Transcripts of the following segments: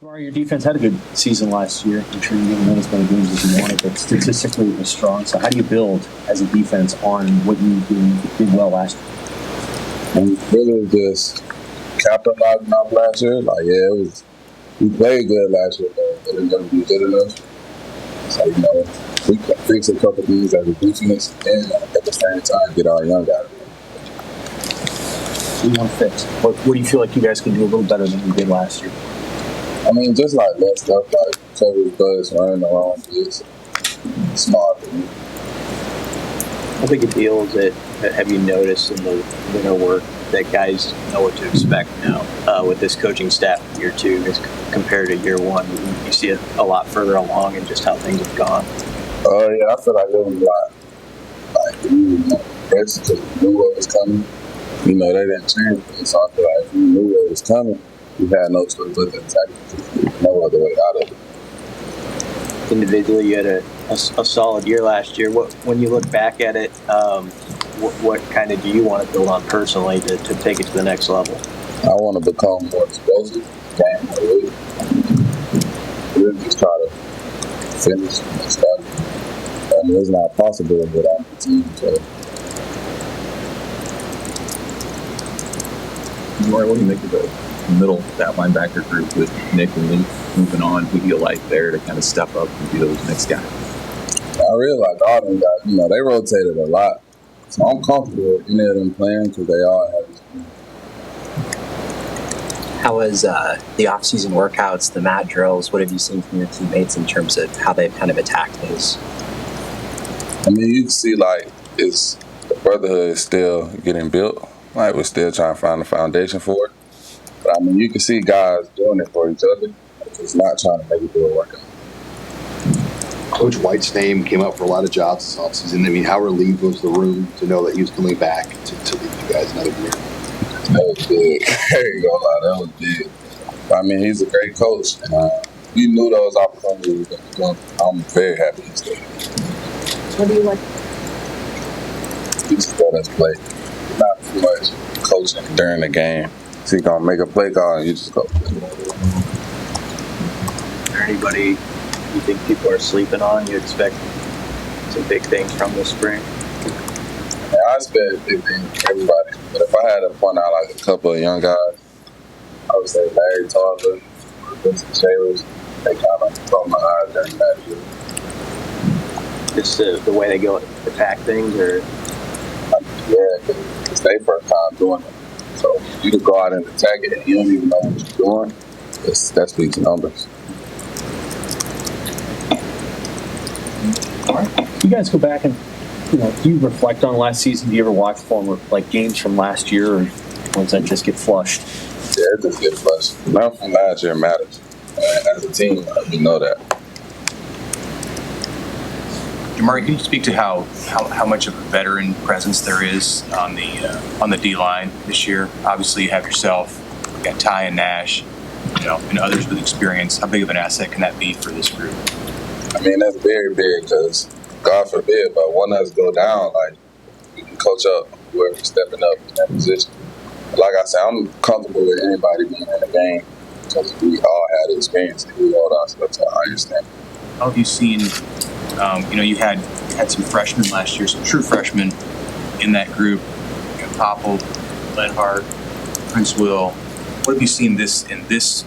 Jimari, your defense had a good season last year. I'm sure you didn't win as many games as you wanted, but statistically it was strong. So how do you build as a defense on what you did well last year? We really just capitalizing off last year. We played good last year, but it didn't be good enough. So, we can fix a couple things as a defense and at the same time get our young guys. What do you want to fix? What do you feel like you guys can do a little better than you did last year? Just like that stuff, like coverage buzz, running around, just smart. How big a deal is it? Have you noticed in the winter work that guys know what to expect now with this coaching staff year 2 as compared to year 1? You see it a lot further along in just how things have gone. Yeah, I feel like it was a lot. Like, we were fresh because we knew what was coming. They didn't change it. So I feel like if we knew what was coming, we had no choice but to attack it. No other way out of it. Individually, you had a solid year last year. When you look back at it, what kind of do you want to build on personally to take it to the next level? I want to become more explosive, gain more weight. Really just try to finish and start. It's not possible without the team. So. Jimari, what do you make of the middle, that linebacker group with Nick and Lee moving on? Who do you like there to kind of step up and be those next guys? I really like all them guys. They rotated a lot. So I'm comfortable with any of them playing because they all have experience. How was the off-season workouts, the mat drills? What have you seen from your teammates in terms of how they've kind of attacked those? You can see, the brotherhood is still getting built. We're still trying to find the foundation for it. But, you can see guys doing it for each other. Just not trying to make it do a workout. Coach White's name came up for a lot of jobs this offseason. How relieved was the room to know that he was coming back to lead you guys another year? That was big. There you go, that was big. He's a great coach. And we knew those opportunities were going to come. I'm very happy he stayed. What do you like? He just let us play. Not too much coaching during the game. So you're going to make a play call and you just go. Is there anybody you think people are sleeping on? You expect some big things from this spring? I expect big things from everybody. But if I had to point out a couple of young guys, I would say Larry Tarver, Vincent Shavers, they kind of caught my eye during that year. Just the way they go attack things, or? Yeah, it's their first time doing it. So you can go out and attack it and you don't even know what you're doing. That speaks numbers. All right. You guys go back and, do you reflect on last season? Do you ever watch former games from last year, or ones that just get flushed? Yeah, it just get flushed. Nothing from last year matters. As a team, we know that. Jimari, can you speak to how much of a veteran presence there is on the D line this year? Obviously, you have yourself, you got Ty and Nash, and others with experience. How big of an asset can that be for this group? That's very big because, God forbid, but one of us go down, we can coach up whoever's stepping up in that position. Like I said, I'm comfortable with anybody being in the game because we all had experience and we hold ourselves to a higher standard. How have you seen? You had some freshmen last year, some true freshmen in that group. Popple, Lenhart, Prince Will. What have you seen in this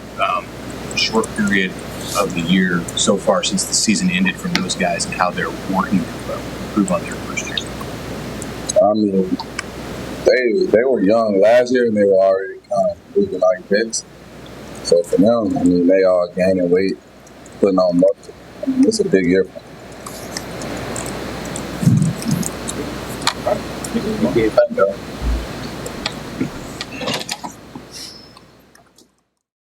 short period of the year so far since the season ended from those guys and how they're working to improve on their first year? They were young last year and they were already kind of moving like picks. So for them, they all gaining weight, putting on muscle. It's a big year for them. Thank you.